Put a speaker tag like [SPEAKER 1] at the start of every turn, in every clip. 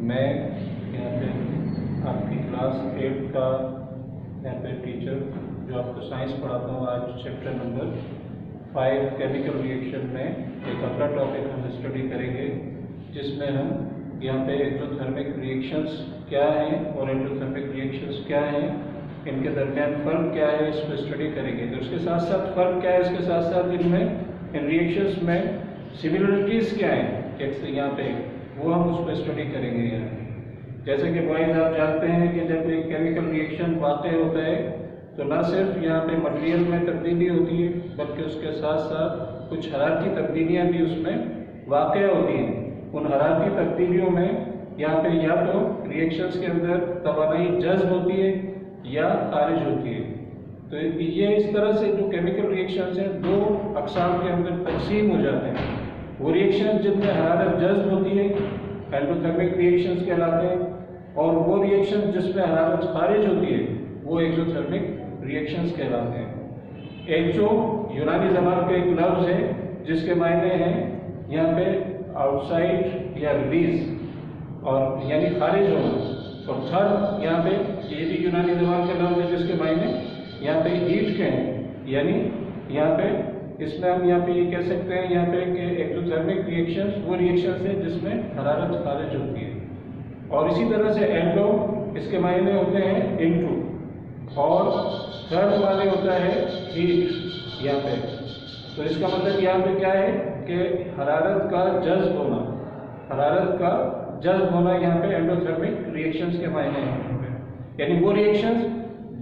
[SPEAKER 1] मैं यहाँ पे आपकी क्लास 8 का यहाँ पे टीचर जो आपको साइंस पढ़ाता हूँ। आज चैप्टर नंबर 5 केमिकल रिएक्शन में एक अगला टॉपिक हम स्टडी करेंगे, जिसमें हम यहाँ पे एक्सोथर्मिक रिएक्शंस क्या हैं और एंडोथर्मिक रिएक्शंस क्या हैं, इनके दरमियान फ़र्क क्या है, इसको स्टडी करेंगे। तो उसके साथ साथ फ़र्क क्या है, इसके साथ साथ इनमें इन रिएक्शंस में सिमिलरिटीज़ क्या हैं यहाँ पे, वो हम उसको स्टडी करेंगे। यहाँ जैसे कि बॉयज़ आप जानते हैं कि जब कोई केमिकल रिएक्शन वाक़ होता है तो ना सिर्फ यहाँ पे मटेरियल में तब्दीली होती है, बल्कि उसके साथ साथ कुछ हरारती तब्दीलियाँ भी उसमें वाक़ होती हैं। उन हरारती तब्दीलियों में यहाँ पे या तो रिएक्शंस के अंदर तवानाई जज्ब होती है या खारिज होती है। तो ये इस तरह से जो केमिकल रिएक्शंस हैं दो अक़साम के अंदर तकसीम हो जाते हैं। वो रिएक्शन जिनमें हरारत जज्ब होती है एंडोथर्मिक रिएक्शंस कहलाते हैं, और वो रिएक्शन जिसमें हरारत खारिज होती है वो एक्सोथर्मिक रिएक्शंस कहलाते हैं। एक्सो यूनानी ज़बान का एक लफ्ज़ है जिसके मायने हैं यहाँ पे आउटसाइड या रिलीज, और यानी खारिज होना। और थर्म यहाँ पे ये भी यूनानी ज़बान का लफ्ज़ है जिसके मायने यहाँ पे हीट के हैं, यानी यहाँ पे इसमें हम यहाँ पे ये कह सकते हैं यहाँ पे कि एक्सोथर्मिक रिएक्शंस वो रिएक्शंस है जिसमें हरारत खारिज होती है। और इसी तरह से एंडो इसके मायने होते हैं इनटू, और थर्ड माने होता है हीट यहाँ पे। तो इसका मतलब यहाँ पे क्या है कि हरारत का जज्ब होना, हरारत का जज्ब होना यहाँ पे एंडोथर्मिक रिएक्शंस के मायने हैं। यानी वो रिएक्शंस,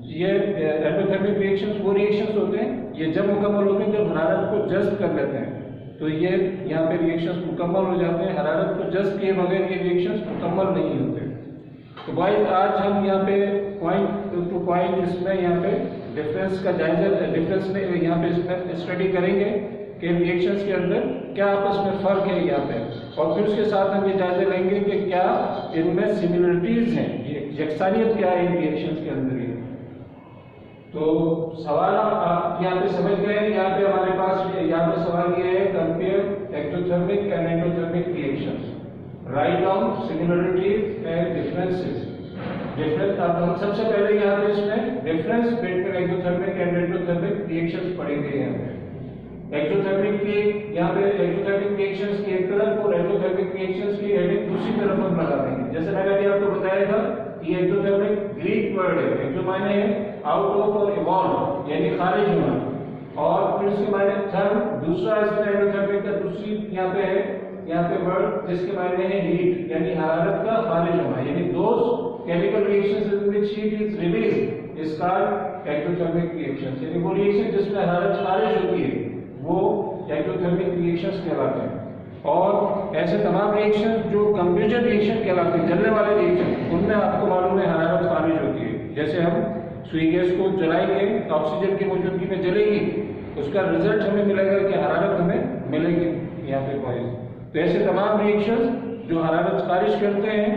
[SPEAKER 1] ये एंडोथर्मिक रिएक्शंस वो रिएक्शंस होते हैं ये जब मुकम्मल होते हैं जब हरारत को जज्ब कर लेते हैं। तो ये यहाँ पे रिएक्शंस मुकम्मल हो जाते हैं, हरारत को जज्ब किए बगैर ये रिएक्शंस मुकम्मल नहीं होते। तो भाई आज हम यहाँ पे पॉइंट टू पॉइंट इसमें यहाँ पे डिफरेंस का जायजा, डिफरेंस में यहाँ पे इसमें स्टडी करेंगे कि रिएक्शंस के अंदर क्या आपस में फ़र्क है यहाँ पे, और फिर उसके साथ हम ये जायजा लेंगे कि क्या इनमें सिमिलरिटीज़ हैं, ये यकसानियत क्या है इन रिएक्शंस के अंदर। तो सवाल आप यहाँ पे समझ गए। यहाँ पे हमारे पास यहाँ पे सवाल ये है, compare exothermic and endothermic reactions, write down similarities and differences. Difference अब हम सबसे पहले यहाँ पे इसमें difference between exothermic and endothermic reactions पढ़ेंगे। यहाँ पे एक्सोथर्मिक की यहाँ पे एक्सोथर्मिक रिएक्शंस की एक तरफ और एंडोथर्मिक रिएक्शंस की हेडिंग दूसरी तरफ हम लगा देंगे। जैसे मैंने अभी आपको बताया था कि एक्सोथर्मिक ग्रीक वर्ड है, एक जो मायने है आउट ऑफ और इवॉल्व यानी खारिज होना, और फिर उसके मायने थर्म दूसरा इसमें एंडोथर्मिक का दूसरी यहाँ पे है, यहाँ पे वर्ड जिसके मायने है हीट यानी हरारत का खारिज होना। यानी those chemical reactions in which heat is released is called exothermic reactions. यानी वो रिएक्शन जिसमें हरारत खारिज होती है वो एक्सोथर्मिक रिएक्शंस कहलाते हैं। और ऐसे तमाम रिएक्शंस जो कंप्यूजन रिएक्शन कहलाते हैं, जलने वाले रिएक्शन, उनमें आपको मालूम है हरारत खारिज होती है। जैसे हम सुई गैस को जलाएंगे तो ऑक्सीजन की मौजूदगी में जलेगी, उसका रिजल्ट हमें मिलेगा कि हरारत हमें मिलेगी यहाँ पे पॉइंट। तो ऐसे तमाम रिएक्शंस जो हरारत खारिज करते हैं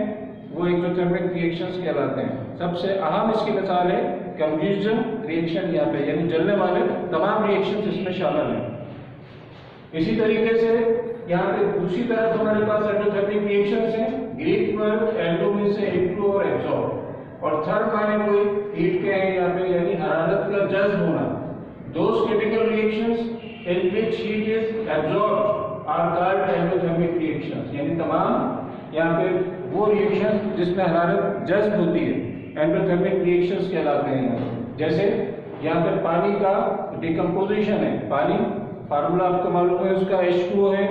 [SPEAKER 1] वो एक्सोथर्मिक रिएक्शंस कहलाते हैं। सबसे अहम इसकी मिसाल है कंप्यूजन रिएक्शन यहाँ पे, यानी जलने वाले तमाम रिएक्शंस इसमें शामिल हैं। इसी तरीके से यहाँ पे दूसरी तरफ हमारे पास एंडोथर्मिक रिएक्शंस हैं। ग्रीक वर्ड एंडो में से इनटू और एब्जॉर्ब, और थर्ड माने कोई हीट के हैं यहाँ पे यानी हरारत का जज्ब होना। Those chemical reactions in which heat is absorbed are called endothermic reactions. यानी तमाम यहाँ पे वो रिएक्शंस जिसमें हरारत जज्ब होती है एंडोथर्मिक रिएक्शंस कहलाते हैं। जैसे यहाँ पे पानी का डिकम्पोजिशन है, पानी फार्मूला आपको मालूम है उसका H2O है।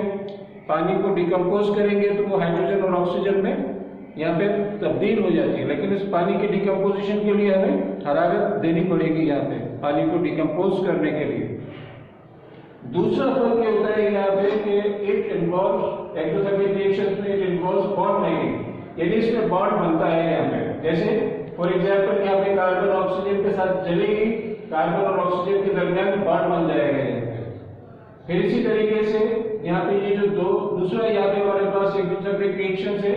[SPEAKER 1] पानी को डिकम्पोज करेंगे तो वो हाइड्रोजन और ऑक्सीजन में यहाँ पे तब्दील हो जाती है, लेकिन इस पानी की डिकम्पोजिशन के लिए हमें हरारत देनी पड़ेगी यहाँ पे पानी को डिकम्पोज करने के लिए। दूसरा फर्क ये होता है यहाँ पे कि इट इन्वॉल्व्स एक्सोथर्मिक रिएक्शंस में इट इन्वॉल्व्स बॉन्ड मेकिंग, यानी इसमें बॉन्ड बनता है यहाँ पे। जैसे फॉर एग्जांपल यहाँ पे कार्बन ऑक्सीजन के साथ जलेगी, कार्बन और ऑक्सीजन के दरमियान बॉन्ड बन जाएगा यहाँ पे। फिर इसी तरीके से यहाँ पे ये जो दूसरा यहाँ पे हमारे पास एक्सोथर्मिक रिएक्शंस है,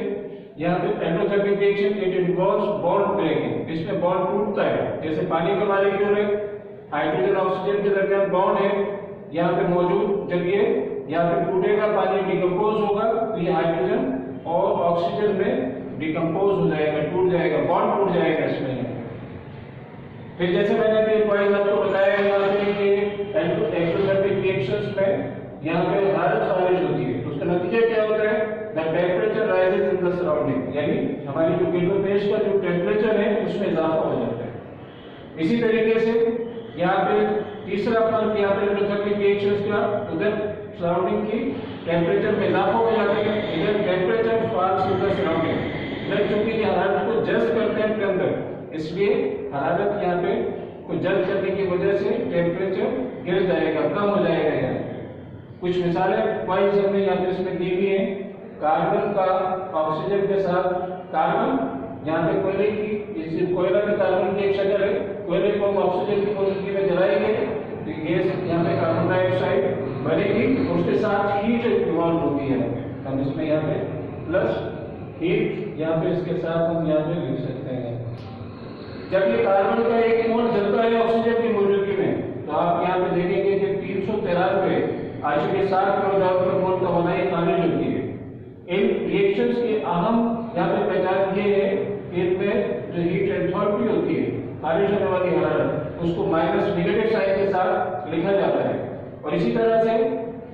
[SPEAKER 1] यहाँ पे endothermic reaction it involves bond breaking, इसमें बॉन्ड टूटता है। जैसे पानी का मॉलिक्यूल है, हाइड्रोजन ऑक्सीजन के दरमियान बॉन्ड है यहाँ पे मौजूद, जब ये यहाँ पे टूटेगा पानी डिकम्पोज होगा तो ये हाइड्रोजन और ऑक्सीजन में डिकम्पोज हो जाएगा, टूट जाएगा, बॉन्ड टूट जाएगा इसमें। फिर जैसे मैंने अभी पॉइंट आपको बताया यहाँ पे कि एक्सोथर्मिक रिएक्शंस में यहाँ पे हरारत खारिज होती है, तो उसका नतीजा क्या होता है? The temperature rises in the surrounding, यानी हमारी जो गिलबर्ट बेस का जो टेम्परेचर है उसमें इजाफा हो जाता है। इसी तरीके से यहाँ पे तीसरा फर्क यहाँ पे एक्सोथर्मिक रिएक्शंस का, उधर सराउंडिंग की टेम्परेचर में इजाफा हो जाता है, इधर temperature falls in the surrounding. इधर चूंकि हरारत को जज्ब करते हैं अपने अंदर, इसलिए हरारत यहाँ पे को जज्ब करने की वजह से टेम्परेचर गिर जाएगा, कम हो जाएगा। यहाँ कुछ मिसालें पॉइंट्स हमने यहाँ पे इसमें दी हुई हैं। कार्बन का ऑक्सीजन के साथ कार्बन, यहाँ पे कोयले की, इस कोयला में कार्बन की एक शक्ल है, कोयले को हम ऑक्सीजन की मौजूदगी में जलाएंगे तो गैस यहाँ पे कार्बन डाइऑक्साइड बनेगी, उसके साथ हीट इवॉल्व होगी है। हम इसमें यहाँ पे प्लस हीट यहाँ पे इसके साथ हम यहाँ पे लिख सकते हैं। जब ये कार्बन का एक मोल जलता है ऑक्सीजन की मौजूदगी में, तो आप यहाँ पे देखेंगे कि 393 आशु के 7 किलोजूल पर मोल का बनाई खारिज होती है। इन रिएक्शंस की अहम यहाँ पे पहचान ये है कि इनमें जो हीट एंथैल्पी होती है, खारिज होने वाली हरारत, उसको माइनस नेगेटिव साइन के साथ लिखा जाता है। और इसी तरह से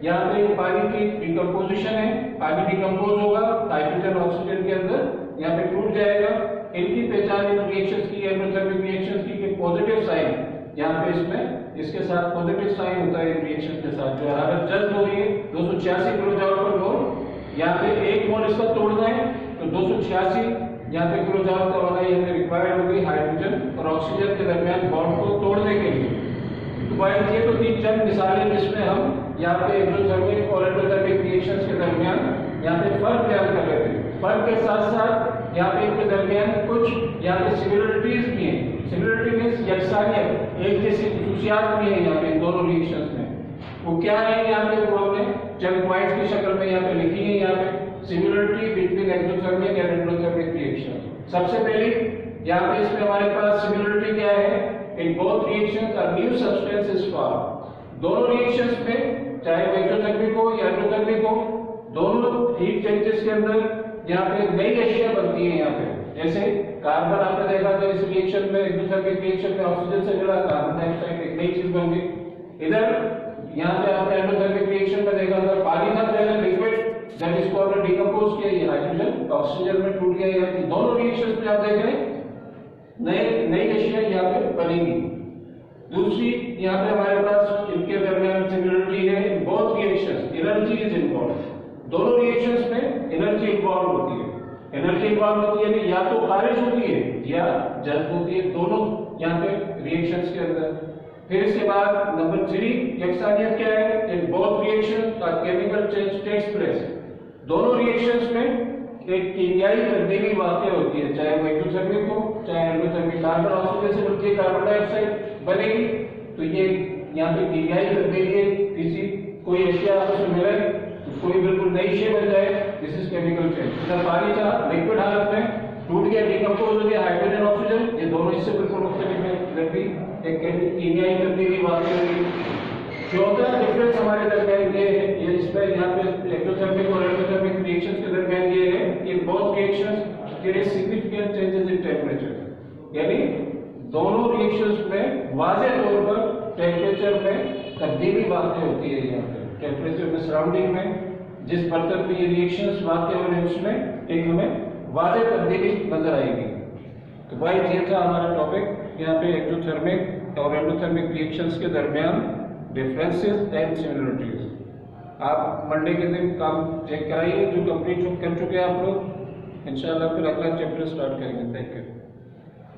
[SPEAKER 1] यहाँ पे पानी की डिकम्पोजिशन है, पानी डिकम्पोज होगा हाइड्रोजन ऑक्सीजन के अंदर, यहाँ पे टूट जाएगा। इनकी पहचान इन रिएक्शंस की, एंडोथर्मिक रिएक्शंस की, कि पॉजिटिव साइन यहाँ पे इसमें इसके साथ पॉजिटिव साइन होता है इन रिएक्शन के साथ। जो हरारत जज्ब हो रही है 286 किलोजूल पर मोल, यहाँ पे एक मोल इसका तोड़ना है तो 286 यहाँ पे किलोजूल का वाला यहाँ पे रिक्वायर्ड होगी हाइड्रोजन और ऑक्सीजन के दरमियान बॉन्ड को तोड़ने के लिए। तो भाई ये तो तीन चंद मिसालें जिसमें हम यहाँ पे एक्सोथर्मिक और एंडोथर्मिक रिएक्शंस के दरमियान यहाँ पे फर्क बयान कर रहे थे। फर्क के साथ साथ यहाँ पे इनके दरमियान कुछ यहाँ पे सिमिलरिटीज भी हैं। सिमिलरिटी मींस यकसानियत, एक जैसी खसूसियात भी है यहाँ पे इन दोनों रिएक्शंस में। वो क्या है यहाँ पे, वो हमने चंद पॉइंट्स की शक्ल में यहाँ पे लिखी है। यहाँ पे similarity between exothermic and endothermic reaction. सबसे पहले यहाँ पे इसमें हमारे पास सिमिलरिटी क्या है? In both reactions a new substance is form. दोनों रिएक्शंस में, चाहे वो एक्सोथर्मिक हो या एंडोथर्मिक हो, दोनों हीट चेंजेस के अंदर यहाँ पे नई अशिया बनती है। यहाँ पे जैसे कार्बन आपने देखा था इस रिएक्शन में, एक्सोथर्मिक रिएक्शन में ऑक्सीजन से मिला कार्बन डाइऑक्साइड, एक नई चीज बन गई। इधर यहाँ पे आपने एंडोथर्मिक रिएक्शन में देखा था पानी था पहले लिक्विड, जब इसको आपने डिकम्पोज किया ये हाइड्रोजन ऑक्सीजन में टूट गया। यहाँ दोनों रिएक्शंस में आप देख रहे हैं नई अशिया यहाँ पे बनेगी। दूसरी यहाँ पे हमारे पास इनके दरमियान सिमिलरिटी है। In both reactions energy is involve. दोनों रिएक्शंस में एनर्जी इन्वॉल्व होती है। एनर्जी इन्वॉल्व होती है या तो खारिज होती है या जज्ब होती है, दोनों यहाँ पे रिएक्शंस के अंदर। फिर इसके बाद नंबर 3 यकसानियत क्या है? इन बोथ रिएक्शंस का केमिकल चेंज टेक्स प्लेस। दोनों रिएक्शंस में एक कीमियाई तब्दीली वाक़ई होती है, चाहे वो एक्सोथर्मिक हो चाहे एंडोथर्मिक। कार्बन ऑक्सीजन से मिलकर कार्बन डाइऑक्साइड बनेगी, तो ये यहाँ पे कीमियाई तब्दीली है। किसी कोई अशिया आपस में मिले तो कोई बिल्कुल नई शेप बन जाए, दिस इज केमिकल चेंज। इधर पानी था लिक्विड हालत में, टूट गया, डिकम्पोज हो गया, हाइड्रोजन ऑक्सीजन, ये दोनों इससे बिल्कुल मुख्तलिफ है। इधर भी एक कीमियाई तब्दीली वाक़ई होगी। चौथा डिफरेंस हमारे दरमियान ये है, ये इसमें यहाँ पे एक्सोथर्मिक और एंडोथर्मिक रिएक्शंस के दरमियान ये है कि both reactions there is significant changes in temperature. यानी दोनों रिएक्शंस में वाज़ेह तौर पर टेम्परेचर में तब्दीली वाक़ई होती है। यहाँ पे टेम्परेचर में सराउंडिंग में जिस बर्तन में ये रिएक्शंस वाक़ई हो रहे हैं उसमें एक हमें वाज़ेह तब्दीली नजर आएगी। तो भाई ये था हमारा टॉपिक, यहाँ पे एक्सोथर्मिक और एंडोथर्मिक रिएक्शंस के दरमियान डिफरेंसेस एंड सिमिलरिटीज। आप मंडे के दिन काम चेक कराइए जो कंप्लीट कर चुके हैं आप लोग। इंशाल्लाह फिर अगला चैप्टर स्टार्ट करेंगे। Thank you.